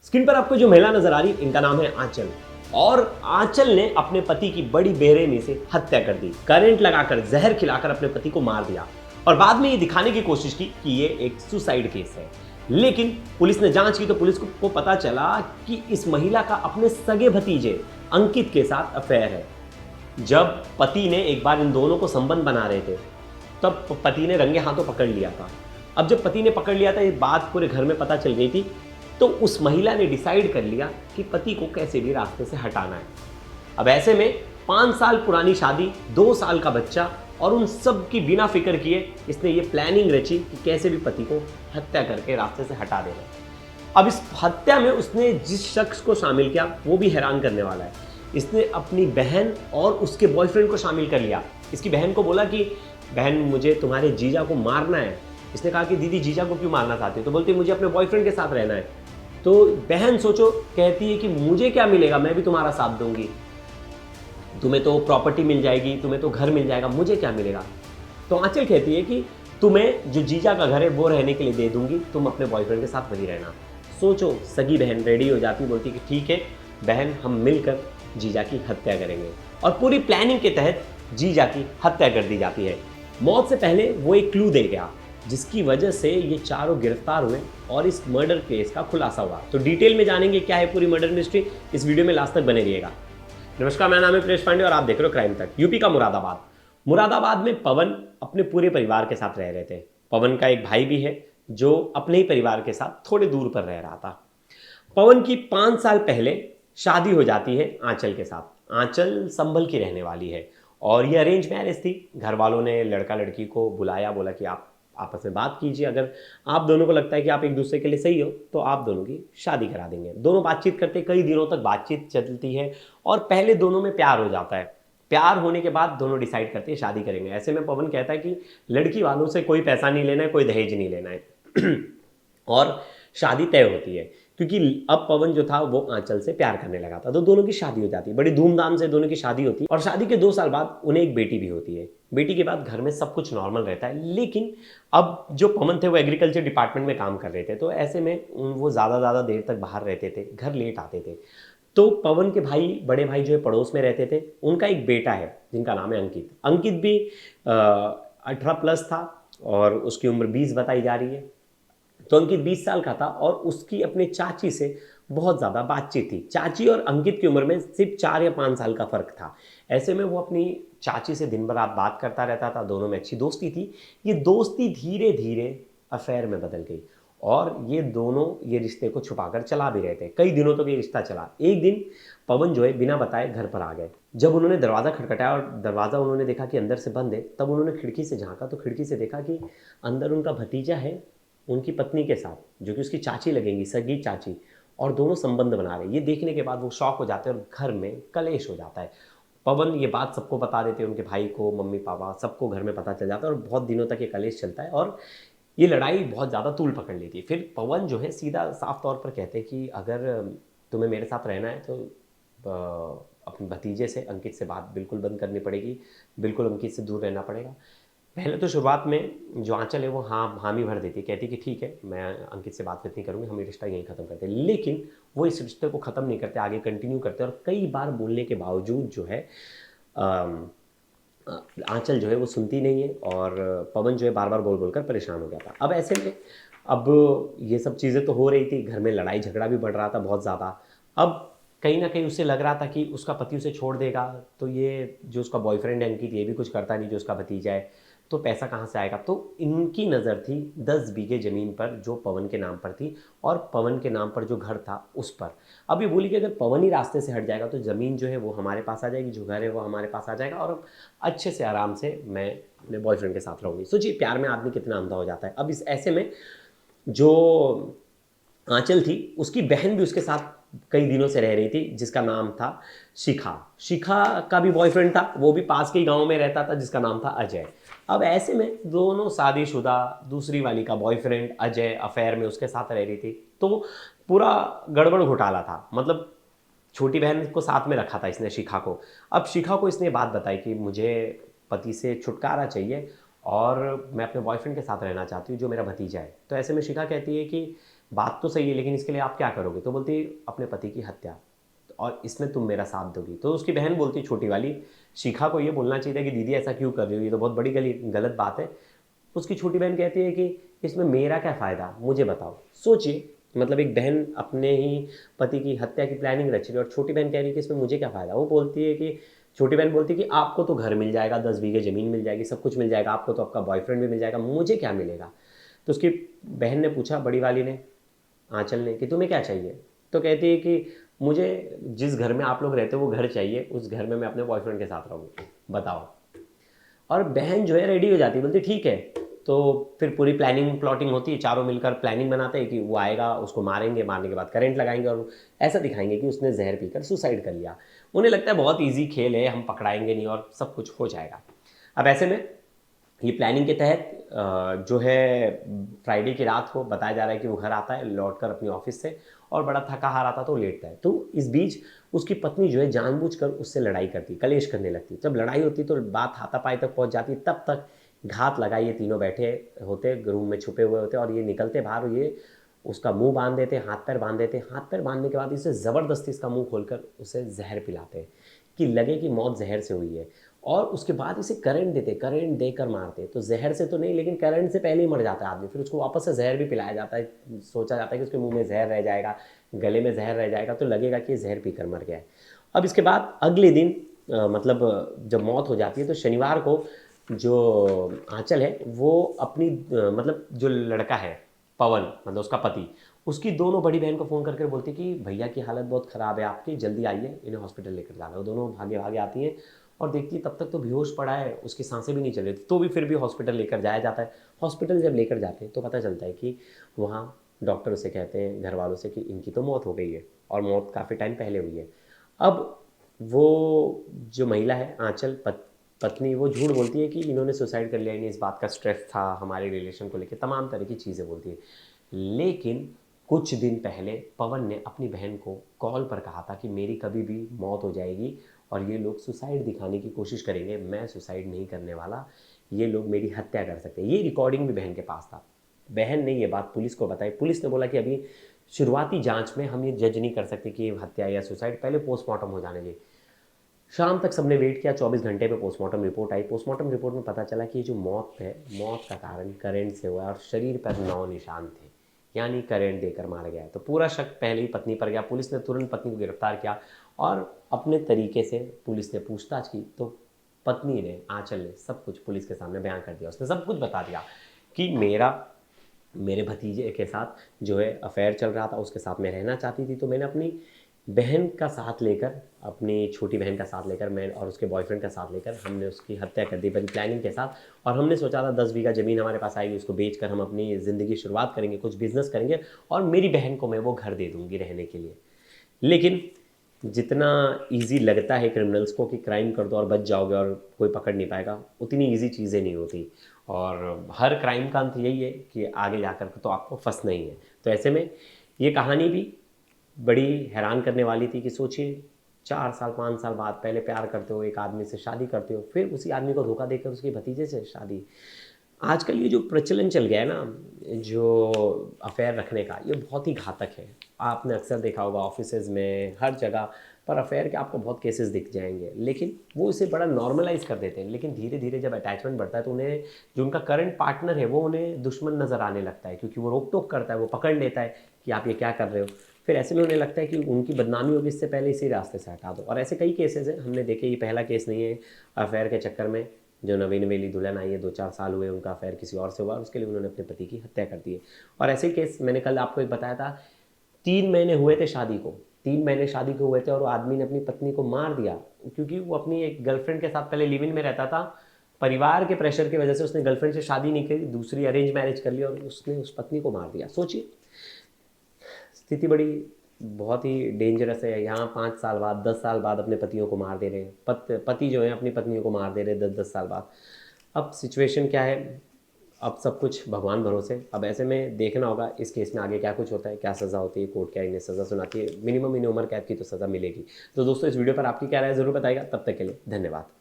Screen पर आपको जो महिला नजर आ रही इनका नाम है आंचल। और आंचल ने अपने पति की बड़ी बेरहमी से हत्या कर दी। करंट लगाकर जहर खिलाकर अपने पति को मार दिया और बाद में ये दिखाने की कोशिश की कि ये एक सुसाइड केस है। लेकिन पुलिस ने जांच की तो पुलिस को पता चला कि इस महिला का अपने सगे भतीजे अंकित के साथ अफेयर है। जब पति ने एक बार इन दोनों को संबंध बना रहे थे तब पति ने रंगे हाथों पकड़ लिया था। अब जब पति ने पकड़ लिया था, ये बात पूरे घर में पता चल गई थी, तो उस महिला ने डिसाइड कर लिया कि पति को कैसे भी रास्ते से हटाना है। अब ऐसे में 5 साल पुरानी शादी, 2 साल का बच्चा और उन सब की बिना फिक्र किए इसने ये प्लानिंग रची कि कैसे भी पति को हत्या करके रास्ते से हटा देना। अब इस हत्या में उसने जिस शख्स को शामिल किया वो भी हैरान करने वाला है। इसने अपनी बहन और उसके बॉयफ्रेंड को शामिल कर लिया। इसकी बहन को बोला कि बहन मुझे तुम्हारे जीजा को मारना है। इसने कहा कि दीदी जीजा को क्यों मारना चाहती हो? तो बोलती मुझे अपने बॉयफ्रेंड के साथ रहना है। तो बहन सोचो कहती है कि मुझे क्या मिलेगा, मैं भी तुम्हारा साथ दूंगी, तुम्हें तो प्रॉपर्टी मिल जाएगी, तुम्हें तो घर मिल जाएगा, मुझे क्या मिलेगा? तो आंचल कहती है कि तुम्हें जो जीजा का घर है वो रहने के लिए दे दूंगी, तुम अपने बॉयफ्रेंड के साथ वहीं रहना। सोचो, सगी बहन रेडी हो जाती, बोलती कि ठीक है बहन, हम मिलकर जीजा की हत्या करेंगे। और पूरी प्लानिंग के तहत जीजा की हत्या कर दी जाती है। मौत से पहले वो एक क्लू दे गया जिसकी वजह से ये चारों गिरफ्तार हुए और इस मर्डर केस का खुलासा हुआ। तो डिटेल में जानेंगे क्या है पूरी मर्डर मिस्ट्री, इस वीडियो में लास्ट तक बने रहिएगा। नमस्कार, मेरा नाम है प्रेश पांडे और आप देख रहे हो क्राइम तक। यूपी का मुरादाबाद में पवन अपने पूरे परिवार के साथ रह रहे थे। पवन का एक भाई भी है जो अपने ही परिवार के साथ थोड़े दूर पर रह रहा था। पवन की 5 साल पहले शादी हो जाती है आंचल के साथ। आंचल संभल की रहने वाली है और ये अरेंज मैरिज थी। घर वालों ने लड़का लड़की को बुलाया, बोला कि आप आपस में बात कीजिए, अगर आप दोनों को लगता है कि आप एक दूसरे के लिए सही हो तो आप दोनों की शादी करा देंगे। दोनों बातचीत करते, कई दिनों तक बातचीत चलती है और पहले दोनों में प्यार हो जाता है। प्यार होने के बाद दोनों डिसाइड करते हैं शादी करेंगे। ऐसे में पवन कहता है कि लड़की वालों से कोई पैसा नहीं लेना है, कोई दहेज नहीं लेना है और शादी तय होती है क्योंकि अब पवन जो था वो आंचल से प्यार करने लगा था। तो दोनों की शादी हो जाती है, बड़ी धूमधाम से दोनों की शादी होती है और शादी के 2 साल बाद उन्हें एक बेटी भी होती है। बेटी के बाद घर में सब कुछ नॉर्मल रहता है। लेकिन अब जो पवन थे वो एग्रीकल्चर डिपार्टमेंट में काम कर रहे थे, तो ऐसे में वो ज़्यादा देर तक बाहर रहते थे, घर लेट आते थे। तो पवन के भाई, बड़े भाई जो है पड़ोस में रहते थे, उनका एक बेटा है जिनका नाम है अंकित। अंकित भी 18+ था और उसकी उम्र 20 बताई जा रही है। तो अंकित 20 साल का था और उसकी अपने चाची से बहुत ज़्यादा बातचीत थी। चाची और अंकित की उम्र में सिर्फ 4 या 5 साल का फ़र्क था। ऐसे में वो अपनी चाची से दिन भर रात बात करता रहता था, दोनों में अच्छी दोस्ती थी। ये दोस्ती धीरे धीरे अफेयर में बदल गई और ये दोनों ये रिश्ते को छुपाकर चला भी रहे थे। कई दिनों तक ये रिश्ता चला। एक दिन पवन जो है बिना बताए घर पर आ गए। जब उन्होंने दरवाज़ा खटखटाया और दरवाज़ा उन्होंने देखा कि अंदर से बंद है, तब उन्होंने खिड़की से झांका तो खिड़की से देखा कि अंदर उनका भतीजा है उनकी पत्नी के साथ, जो कि उसकी चाची लगेंगी, सगी चाची, और दोनों संबंध बना रहे। ये देखने के बाद वो शॉक हो जाते हैं और घर में कलेश हो जाता है। पवन ये बात सबको बता देते हैं, उनके भाई को, मम्मी पापा सबको घर में पता चल जाता है और बहुत दिनों तक ये कलेश चलता है और ये लड़ाई बहुत ज़्यादा तूल पकड़ लेती है। फिर पवन जो है सीधा साफ तौर पर कहते हैं कि अगर तुम्हें मेरे साथ रहना है तो अपने भतीजे से, अंकित से बात बिल्कुल बंद करनी पड़ेगी, बिल्कुल अंकित से दूर रहना पड़ेगा। पहले तो शुरुआत में जो आंचल है वो हामी भर देती है, कहती कि ठीक है मैं अंकित से बात नहीं करूँगी, हम ये रिश्ता यहीं ख़त्म करते हैं। लेकिन वो इस रिश्ते को ख़त्म नहीं करते, आगे कंटिन्यू करते हैं और कई बार बोलने के बावजूद जो है आंचल जो है वो सुनती नहीं है और पवन जो है बार बार बोल कर परेशान हो गया था। अब ऐसे में अब ये सब चीज़ें तो हो रही थी, घर में लड़ाई झगड़ा भी बढ़ रहा था बहुत ज़्यादा। अब कहीं ना कहीं उसे लग रहा था कि उसका पति उसे छोड़ देगा, तो ये जो उसका बॉयफ्रेंड है अंकित, ये भी कुछ करता नहीं, जो उसका भतीजा है, तो पैसा कहाँ से आएगा? तो इनकी नज़र थी 10 बीघे ज़मीन पर जो पवन के नाम पर थी और पवन के नाम पर जो घर था उस पर। अब ये बोली कि अगर पवन ही रास्ते से हट जाएगा तो ज़मीन जो है वो हमारे पास आ जाएगी, जो घर है वो हमारे पास आ जाएगा और अच्छे से आराम से मैं अपने बॉयफ्रेंड के साथ रहूँगी। सोचिए प्यार में आदमी कितना अंधा हो जाता है। अब इस ऐसे में जो आंचल थी उसकी बहन भी उसके साथ कई दिनों से रह रही थी, जिसका नाम था शिखा। शिखा का भी बॉयफ्रेंड था, वो भी पास के ही गांव में रहता था, जिसका नाम था अजय। अब ऐसे में दोनों शादीशुदा, दूसरी वाली का बॉयफ्रेंड अजय अफेयर में उसके साथ रह रही थी। तो पूरा गड़बड़ घोटाला था। मतलब छोटी बहन को साथ में रखा था इसने, शिखा को। अब शिखा को इसने बात बताई कि मुझे पति से छुटकारा चाहिए और मैं अपने बॉयफ्रेंड के साथ रहना चाहती हूँ जो मेरा भतीजा है। तो ऐसे में शिखा कहती है कि बात तो सही है, लेकिन इसके लिए आप क्या करोगे? तो बोलती है अपने पति की हत्या, और इसमें तुम मेरा साथ दोगी। तो उसकी बहन बोलती है छोटी वाली, शिखा को ये बोलना चाहिए था कि दीदी ऐसा क्यों कर रही हो, ये तो बहुत बड़ी गलत बात है। उसकी छोटी बहन कहती है कि इसमें मेरा क्या फ़ायदा, मुझे बताओ। सोचिए, मतलब एक बहन अपने ही पति की हत्या की प्लानिंग रच रही है और छोटी बहन कह रही है कि इसमें मुझे क्या फ़ायदा। वो बोलती है कि छोटी बहन बोलती है कि आपको तो घर मिल जाएगा, 10 बीघे ज़मीन मिल जाएगी, सब कुछ मिल जाएगा, आपको तो आपका बॉयफ्रेंड भी मिल जाएगा, मुझे क्या मिलेगा। तो उसकी बहन ने पूछा, बड़ी वाली ने, आंचल ने, कि तुम्हें क्या चाहिए। तो कहती है कि मुझे जिस घर में आप लोग रहते हो वो घर चाहिए, उस घर में मैं अपने बॉयफ्रेंड के साथ रहूँगी, बताओ। और बहन जो है रेडी हो जाती है, बोलती ठीक है। तो फिर पूरी प्लानिंग प्लॉटिंग होती है, चारों मिलकर प्लानिंग बनाते हैं कि वो आएगा, उसको मारेंगे, मारने के बाद करंट लगाएंगे और ऐसा दिखाएंगे कि उसने जहर पीकर सुसाइड कर लिया। उन्हें लगता है बहुत ईजी खेल है, हम पकड़ाएंगे नहीं और सब कुछ हो जाएगा। अब ऐसे में ये प्लानिंग के तहत जो है फ्राइडे की रात को बताया जा रहा है कि वो घर आता है लौटकर अपनी ऑफिस से, और बड़ा थका हारा था तो लेटता है। तो इस बीच उसकी पत्नी जो है जानबूझकर उससे लड़ाई करती, कलेश करने लगती। जब लड़ाई होती तो बात हाथापाई तक पहुंच जाती, तब तक घात लगाए ये तीनों बैठे होते, रूम में छुपे हुए होते, और ये निकलते बाहर, ये उसका मुंह बांध देते, हाथ पैर बांध देते। हाथ पैर बांधने के बाद इसे ज़बरदस्ती इसका मुंह खोलकर उसे जहर पिलाते कि लगे कि मौत जहर से हुई है, और उसके बाद इसे करंट देते, करंट देकर मारते। तो जहर से तो नहीं, लेकिन करंट से पहले ही मर जाता है आदमी। फिर उसको वापस से जहर भी पिलाया जाता है, सोचा जाता है कि उसके मुंह में जहर रह जाएगा, गले में जहर रह जाएगा, तो लगेगा कि जहर पीकर मर गया है। अब इसके बाद अगले दिन मतलब जब मौत हो जाती है तो शनिवार को जो आंचल है वो अपनी मतलब जो लड़का है पवन, मतलब उसका पति, उसकी दोनों बड़ी बहन को फ़ोन करके बोलती है कि भैया की हालत बहुत ख़राब है आपकी, जल्दी आइए, इन्हें हॉस्पिटल लेकर जाना है। वो दोनों भागे भागे आती हैं और देखती है तब तक तो बेहोश पड़ा है, उसकी सांसें भी नहीं चल रही थी, तो भी फिर भी हॉस्पिटल लेकर जाया जाता है। हॉस्पिटल जब लेकर जाते हैं तो पता चलता है कि वहाँ डॉक्टर उसे कहते हैं घर वालों से कि इनकी तो मौत हो गई है, और मौत काफ़ी टाइम पहले हुई है। अब वो जो महिला है आंचल पत्नी, वो झूठ बोलती है कि इन्होंने सुसाइड कर लिया, इन्हें इस बात का स्ट्रेस था हमारे रिलेशन को लेकर, तमाम तरह की चीज़ें बोलती है। लेकिन कुछ दिन पहले पवन ने अपनी बहन को कॉल पर कहा था कि मेरी कभी भी मौत हो जाएगी और ये लोग सुसाइड दिखाने की कोशिश करेंगे, मैं सुसाइड नहीं करने वाला, ये लोग मेरी हत्या कर सकते हैं। ये रिकॉर्डिंग भी बहन के पास था। बहन ने ये बात पुलिस को बताई। पुलिस ने बोला कि अभी शुरुआती जांच में हम ये जज नहीं कर सकते कि ये हत्या या सुसाइड, पहले पोस्टमार्टम हो जाने चाहिए। शाम तक सबने वेट किया, 24 घंटे में पोस्टमार्टम रिपोर्ट आई। पोस्टमार्टम रिपोर्ट में पता चला कि ये जो मौत है, मौत का कारण करंट से हुआ और शरीर पर 9 निशान थे, यानी करंट देकर मारा गया है। तो पूरा शक पहले ही पत्नी पर गया। पुलिस ने तुरंत पत्नी को गिरफ्तार किया और अपने तरीके से पुलिस ने पूछताछ की, तो पत्नी ने, आंचल ने, सब कुछ पुलिस के सामने बयान कर दिया। उसने सब कुछ बता दिया कि मेरे भतीजे के साथ जो है अफेयर चल रहा था, उसके साथ मैं रहना चाहती थी, तो मैंने अपनी बहन का साथ लेकर, अपनी छोटी बहन का साथ लेकर, मैं और उसके बॉयफ्रेंड का साथ लेकर हमने उसकी हत्या कर दी बड़ी प्लानिंग के साथ। और हमने सोचा था 10 बीघा ज़मीन हमारे पास आएगी, उसको बेचकर हम अपनी ज़िंदगी शुरुआत करेंगे, कुछ बिजनेस करेंगे, और मेरी बहन को मैं वो घर दे दूँगी रहने के लिए। लेकिन जितना इजी लगता है क्रिमिनल्स को कि क्राइम कर दो और बच जाओगे और कोई पकड़ नहीं पाएगा, उतनी इजी चीज़ें नहीं होती। और हर क्राइम का अंत यही है कि आगे जाकर तो आपको फंसना ही है। तो ऐसे में ये कहानी भी बड़ी हैरान करने वाली थी कि सोचिए 4 साल 5 साल बाद पहले प्यार करते हो, एक आदमी से शादी करते हो, फिर उसी आदमी को धोखा देकर उसके भतीजे से शादी। आजकल ये जो प्रचलन चल गया है ना, जो अफेयर रखने का, ये बहुत ही घातक है। आपने अक्सर देखा होगा ऑफिसेज में, हर जगह पर अफेयर के आपको बहुत केसेस दिख जाएंगे, लेकिन वो इसे बड़ा नॉर्मलाइज कर देते हैं। लेकिन धीरे धीरे जब अटैचमेंट बढ़ता है तो उन्हें जो उनका करंट पार्टनर है वो उन्हें दुश्मन नज़र आने लगता है, क्योंकि वो रोक टोक करता है, वो पकड़ लेता है कि आप ये क्या कर रहे हो। फिर ऐसे में उन्हें लगता है कि उनकी बदनामी होगी, इससे पहले इसी रास्ते से हटा दो। और ऐसे कई केसेस हैं, हमने देखे, ये पहला केस नहीं है। अफेयर के चक्कर में जो नवीन नवेली दुल्हन आई है, 2-4 साल हुए उनका अफेयर किसी और से हुआ, और उसके लिए उन्होंने अपने पति की हत्या कर दी है। और ऐसे ही केस मैंने कल आपको एक बताया था, 3 महीने हुए थे शादी को, 3 महीने शादी को हुए थे और वो आदमी ने अपनी पत्नी को मार दिया, क्योंकि वो अपनी एक गर्लफ्रेंड के साथ पहले लिव इन में रहता था। परिवार के प्रेशर की वजह से उसने गर्लफ्रेंड से शादी नहीं की, दूसरी अरेंज मैरिज कर ली और उसने उस पत्नी को मार दिया। सोचिए, स्थिति बड़ी बहुत ही डेंजरस है। यहाँ 5 साल बाद, 10 साल बाद अपने पतियों को मार दे रहे हैं, पति जो है अपनी पत्नियों को मार दे रहे हैं 10-10 साल बाद। अब सिचुएशन क्या है, अब सब कुछ भगवान भरोसे। अब ऐसे में देखना होगा इस केस में आगे क्या कुछ होता है, क्या सज़ा होती है, कोर्ट क्या इन्हें सज़ा सुनाती है। मिनिमम इन्हें उम्र कैद की तो सज़ा मिलेगी। तो दोस्तों, इस वीडियो पर आपकी क्या राय है ज़रूर बताइएगा। तब तक के लिए धन्यवाद।